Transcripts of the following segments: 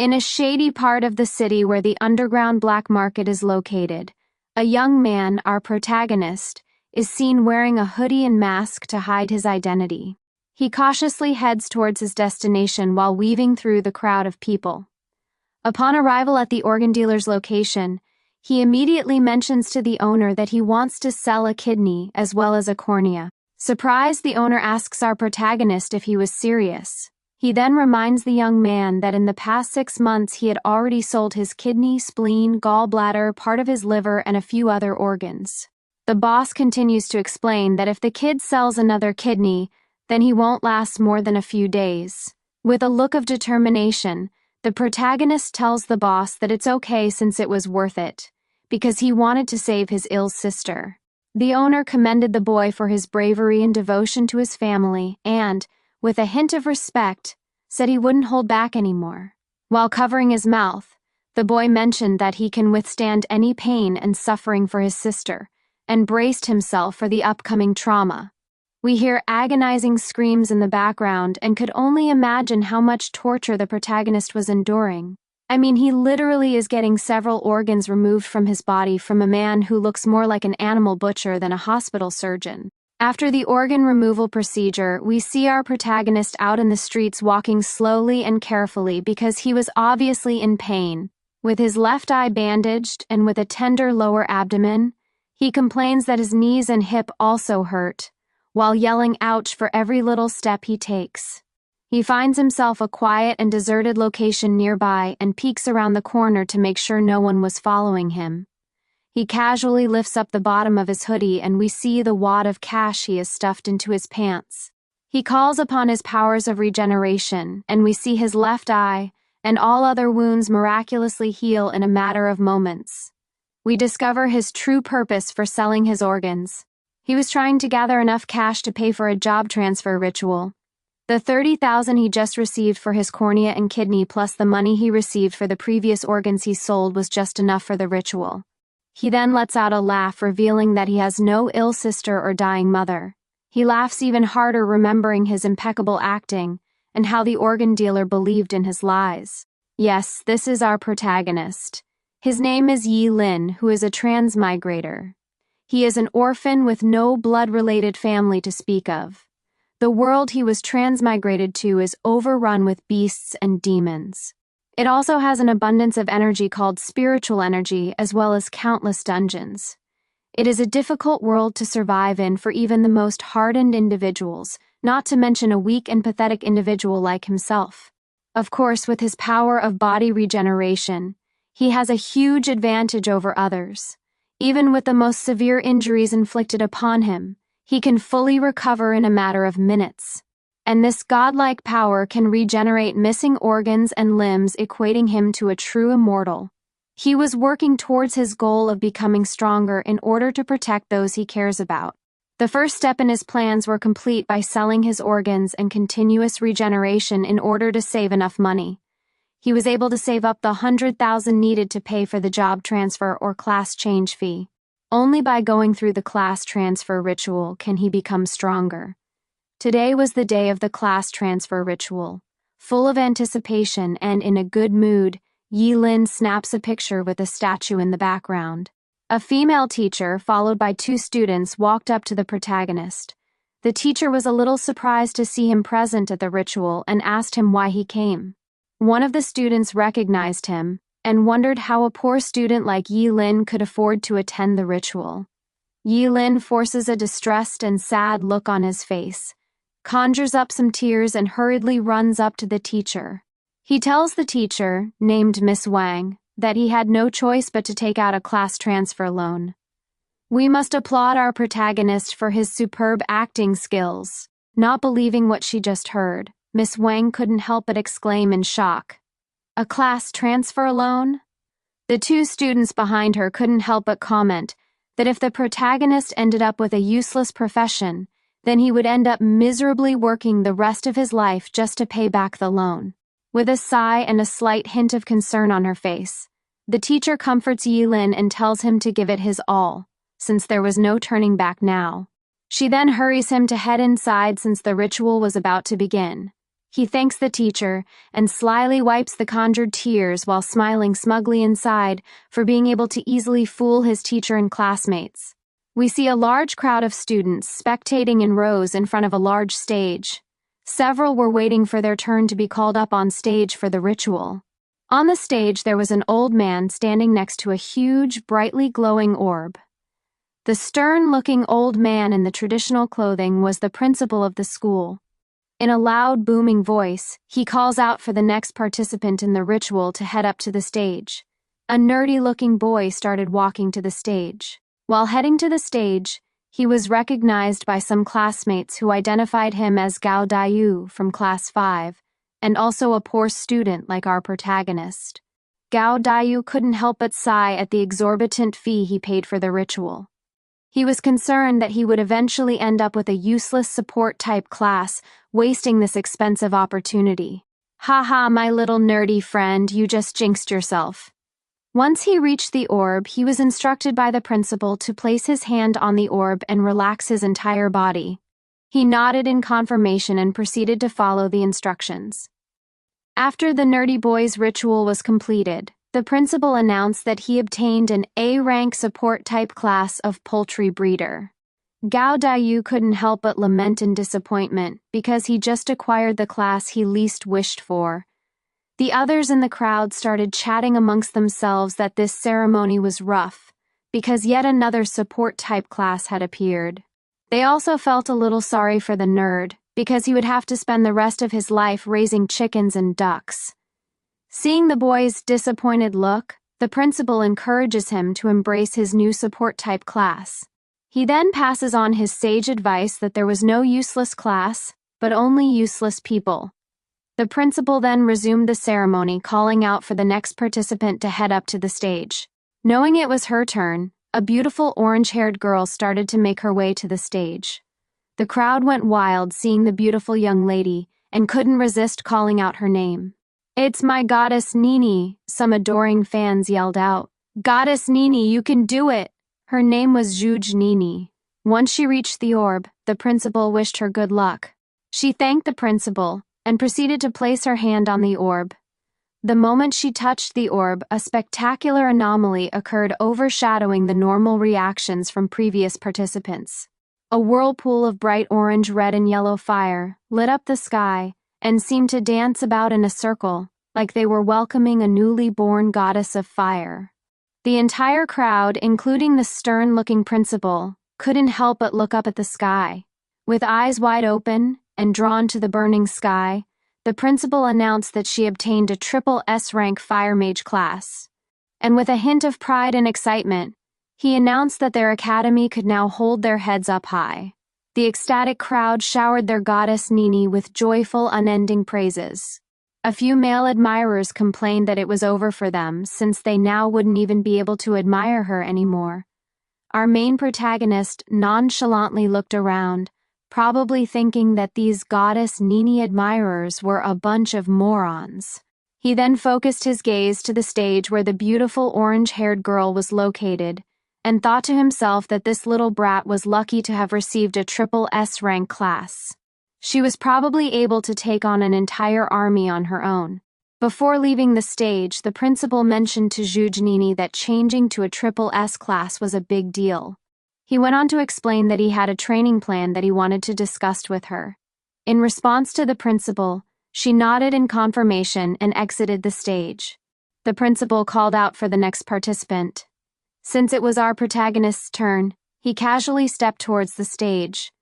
In a shady part of the city where the underground black market is located, a young man, our protagonist, is seen wearing a hoodie and mask to hide his identity. He cautiously heads towards his destination while weaving through the crowd of people. Upon arrival at the organ dealer's location, he immediately mentions to the owner that he wants to sell a kidney as well as a cornea. Surprised, the owner asks our protagonist if he was serious. He then reminds the young man that in the past 6 months he had already sold his kidney, spleen, gallbladder, part of his liver, and a few other organs. The boss continues to explain that if the kid sells another kidney, then he won't last more than a few days. With a look of determination, the protagonist tells the boss that it's okay since it was worth it, because he wanted to save his ill sister. The owner commended the boy for his bravery and devotion to his family and, with a hint of respect, said he wouldn't hold back anymore. While covering his mouth, the boy mentioned that he can withstand any pain and suffering for his sister, and braced himself for the upcoming trauma. We hear agonizing screams in the background and could only imagine how much torture the protagonist was enduring. I mean, he literally is getting several organs removed from his body from a man who looks more like an animal butcher than a hospital surgeon. After the organ removal procedure, we see our protagonist out in the streets walking slowly and carefully because he was obviously in pain. With his left eye bandaged and with a tender lower abdomen, he complains that his knees and hip also hurt, while yelling ouch for every little step he takes. He finds himself a quiet and deserted location nearby and peeks around the corner to make sure no one was following him. He casually lifts up the bottom of his hoodie and we see the wad of cash he has stuffed into his pants. He calls upon his powers of regeneration, and we see his left eye and all other wounds miraculously heal in a matter of moments. We discover his true purpose for selling his organs. He was trying to gather enough cash to pay for a job transfer ritual. The $30,000 he just received for his cornea and kidney plus the money he received for the previous organs he sold was just enough for the ritual. He then lets out a laugh, revealing that he has no ill sister or dying mother. He laughs even harder, remembering his impeccable acting and how the organ dealer believed in his lies. Yes, this is our protagonist. His name is Yi Lin, who is a transmigrator. He is an orphan with no blood-related family to speak of. The world he was transmigrated to is overrun with beasts and demons. It also has an abundance of energy called spiritual energy, as well as countless dungeons. It is a difficult world to survive in for even the most hardened individuals, not to mention a weak and pathetic individual like himself. Of course, with his power of body regeneration, he has a huge advantage over others. Even with the most severe injuries inflicted upon him, he can fully recover in a matter of minutes. And this godlike power can regenerate missing organs and limbs, equating him to a true immortal. He was working towards his goal of becoming stronger in order to protect those he cares about. The first step in his plans were complete by selling his organs and continuous regeneration in order to save enough money. He was able to save up the $100,000 needed to pay for the job transfer or class change fee. Only by going through the class transfer ritual can he become stronger. Today was the day of the class transfer ritual. Full of anticipation and in a good mood, Yi Lin snaps a picture with a statue in the background. A female teacher, followed by 2 students, walked up to the protagonist. The teacher was a little surprised to see him present at the ritual and asked him why he came. One of the students recognized him and wondered how a poor student like Yi Lin could afford to attend the ritual. Yi Lin forces a distressed and sad look on his face, conjures up some tears and hurriedly runs up to the teacher. He tells the teacher, named Miss Wang, that he had no choice but to take out a class transfer loan. We must applaud our protagonist for his superb acting skills. Not believing what she just heard, Miss Wang couldn't help but exclaim in shock. A class transfer loan? The 2 students behind her couldn't help but comment that if the protagonist ended up with a useless profession, then he would end up miserably working the rest of his life just to pay back the loan. With a sigh and a slight hint of concern on her face, the teacher comforts Yi Lin and tells him to give it his all, since there was no turning back now. She then hurries him to head inside since the ritual was about to begin. He thanks the teacher and slyly wipes the conjured tears while smiling smugly inside for being able to easily fool his teacher and classmates. We see a large crowd of students spectating in rows in front of a large stage. Several were waiting for their turn to be called up on stage for the ritual. On the stage, there was an old man standing next to a huge, brightly glowing orb. The stern-looking old man in the traditional clothing was the principal of the school. In a loud, booming voice, he calls out for the next participant in the ritual to head up to the stage. A nerdy-looking boy started walking to the stage. While heading to the stage, he was recognized by some classmates who identified him as Gao Dayu from Class 5, and also a poor student like our protagonist. Gao Dayu couldn't help but sigh at the exorbitant fee he paid for the ritual. He was concerned that he would eventually end up with a useless support-type class, wasting this expensive opportunity. Haha, my little nerdy friend, you just jinxed yourself. Once he reached the orb, he was instructed by the principal to place his hand on the orb and relax his entire body. He nodded in confirmation and proceeded to follow the instructions. After the nerdy boy's ritual was completed, the principal announced that he obtained an A-rank support-type class of poultry breeder. Gao Dayu couldn't help but lament in disappointment because he just acquired the class he least wished for. The others in the crowd started chatting amongst themselves that this ceremony was rough, because yet another support-type class had appeared. They also felt a little sorry for the nerd, because he would have to spend the rest of his life raising chickens and ducks. Seeing the boy's disappointed look, the principal encourages him to embrace his new support-type class. He then passes on his sage advice that there was no useless class, but only useless people. The principal then resumed the ceremony, calling out for the next participant to head up to the stage. Knowing it was her turn, a beautiful orange-haired girl started to make her way to the stage. The crowd went wild seeing the beautiful young lady and couldn't resist calling out her name. "It's my goddess Nini," some adoring fans yelled out. "Goddess Nini, you can do it!" Her name was Zhuge Nini. Once she reached the orb, the principal wished her good luck. She thanked the principal and proceeded to place her hand on the orb. The moment she touched the orb, a spectacular anomaly occurred, overshadowing the normal reactions from previous participants. A whirlpool of bright orange, red, and yellow fire lit up the sky and seemed to dance about in a circle, like they were welcoming a newly born goddess of fire. The entire crowd, including the stern-looking principal, couldn't help but look up at the sky. With eyes wide open and drawn to the burning sky, the principal announced that she obtained a triple S-rank fire mage class. And with a hint of pride and excitement, he announced that their academy could now hold their heads up high. The ecstatic crowd showered their goddess Nini with joyful, unending praises. A few male admirers complained that it was over for them since they now wouldn't even be able to admire her anymore. Our main protagonist nonchalantly looked around, probably thinking that these goddess Nini admirers were a bunch of morons. He then focused his gaze to the stage where the beautiful orange-haired girl was located, and thought to himself that this little brat was lucky to have received a triple S-rank class. She was probably able to take on an entire army on her own. Before leaving the stage, the principal mentioned to Zhuge Nini that changing to a triple S class was a big deal. He went on to explain that he had a training plan that he wanted to discuss with her. In response to the principal, she nodded in confirmation and exited the stage. The principal called out for the next participant. Since it was our protagonist's turn, he casually stepped towards the stage.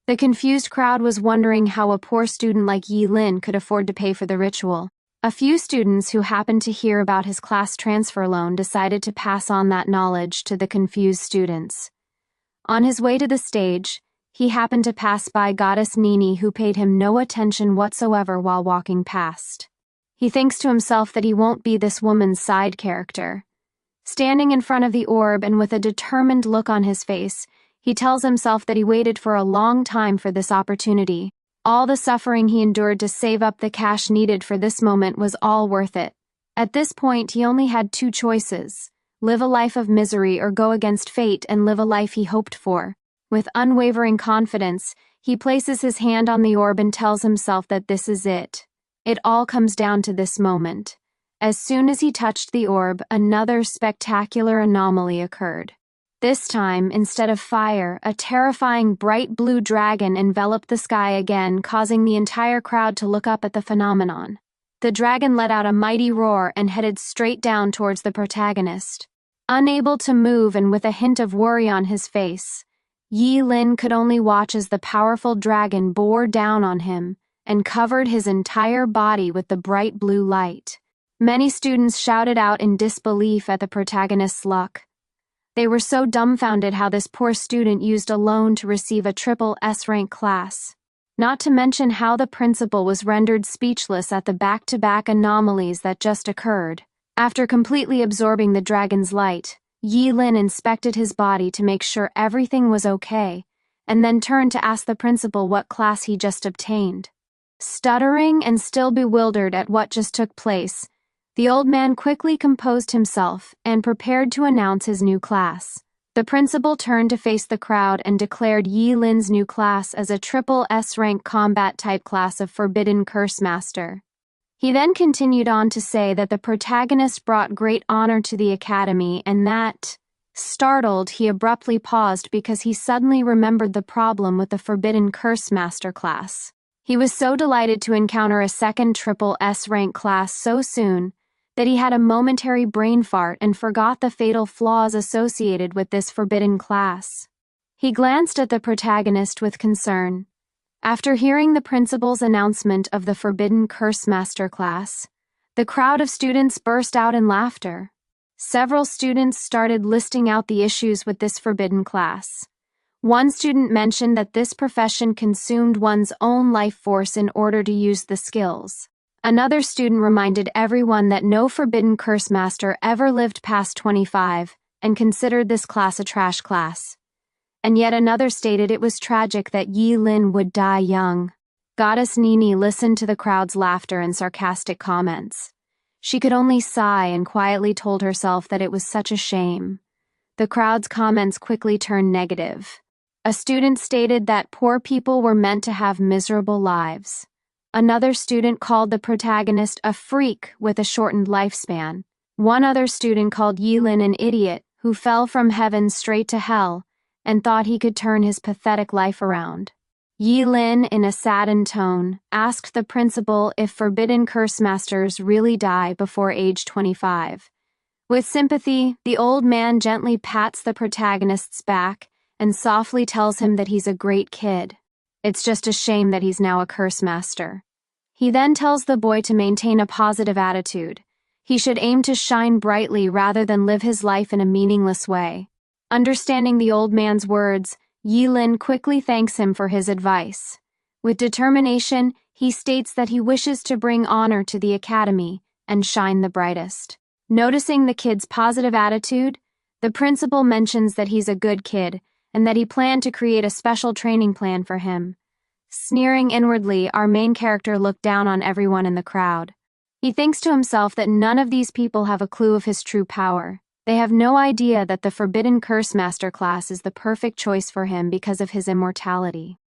The confused crowd was wondering how a poor student like Yi Lin could afford to pay for the ritual. A few students who happened to hear about his class transfer loan decided to pass on that knowledge to the confused students. On his way to the stage, he happened to pass by Goddess Nini, who paid him no attention whatsoever while walking past. He thinks to himself that he won't be this woman's side character. Standing in front of the orb and with a determined look on his face, he tells himself that he waited for a long time for this opportunity. All the suffering he endured to save up the cash needed for this moment was all worth it. At this point, he only had two choices: live a life of misery or go against fate and live a life he hoped for. With unwavering confidence, He places his hand on the orb and tells himself that this is it. It all comes down to this moment. As soon as he touched the orb, another spectacular anomaly occurred. This time, instead of fire, a terrifying bright blue dragon enveloped the sky again, causing the entire crowd to look up at the phenomenon. The dragon let out a mighty roar and headed straight down towards the protagonist. Unable to move and with a hint of worry on his face, Yi Lin could only watch as the powerful dragon bore down on him and covered his entire body with the bright blue light. Many students shouted out in disbelief at the protagonist's luck. They were so dumbfounded how this poor student used a loan to receive a triple S-rank class. Not to mention how the principal was rendered speechless at the back-to-back anomalies that just occurred. After completely absorbing the dragon's light, Yi Lin inspected his body to make sure everything was okay, and then turned to ask the principal what class he just obtained. Stuttering and still bewildered at what just took place, the old man quickly composed himself and prepared to announce his new class. The principal turned to face the crowd and declared Yi Lin's new class as a triple S-rank combat-type class of Forbidden Curse Master. He then continued on to say that the protagonist brought great honor to the academy and that, startled, he abruptly paused because he suddenly remembered the problem with the Forbidden Curse Master class. He was so delighted to encounter a second triple S-rank class so soon that he had a momentary brain fart and forgot the fatal flaws associated with this forbidden class. He glanced at the protagonist with concern. After hearing the principal's announcement of the Forbidden Curse Master class, the crowd of students burst out in laughter. Several students started listing out the issues with this forbidden class. One student mentioned that this profession consumed one's own life force in order to use the skills. Another student reminded everyone that no Forbidden Curse Master ever lived past 25 and considered this class a trash class. And yet another stated it was tragic that Yi Lin would die young. Goddess Nini listened to the crowd's laughter and sarcastic comments. She could only sigh and quietly told herself that it was such a shame. The crowd's comments quickly turned negative. A student stated that poor people were meant to have miserable lives. Another student called the protagonist a freak with a shortened lifespan. One other student called Yi Lin an idiot who fell from heaven straight to hell and thought he could turn his pathetic life around. Yi Lin, in a saddened tone, asked the principal if Forbidden Curse Masters really die before age 25. With sympathy, the old man gently pats the protagonist's back and softly tells him that he's a great kid. It's just a shame that he's now a curse master. He then tells the boy to maintain a positive attitude. He should aim to shine brightly rather than live his life in a meaningless way. Understanding the old man's words, Yi Lin quickly thanks him for his advice. With determination, he states that he wishes to bring honor to the academy and shine the brightest. Noticing the kid's positive attitude, the principal mentions that he's a good kid and that he planned to create a special training plan for him. Sneering inwardly, our main character looked down on everyone in the crowd. He thinks to himself that none of these people have a clue of his true power. They have no idea that the Forbidden Curse Master class is the perfect choice for him because of his immortality.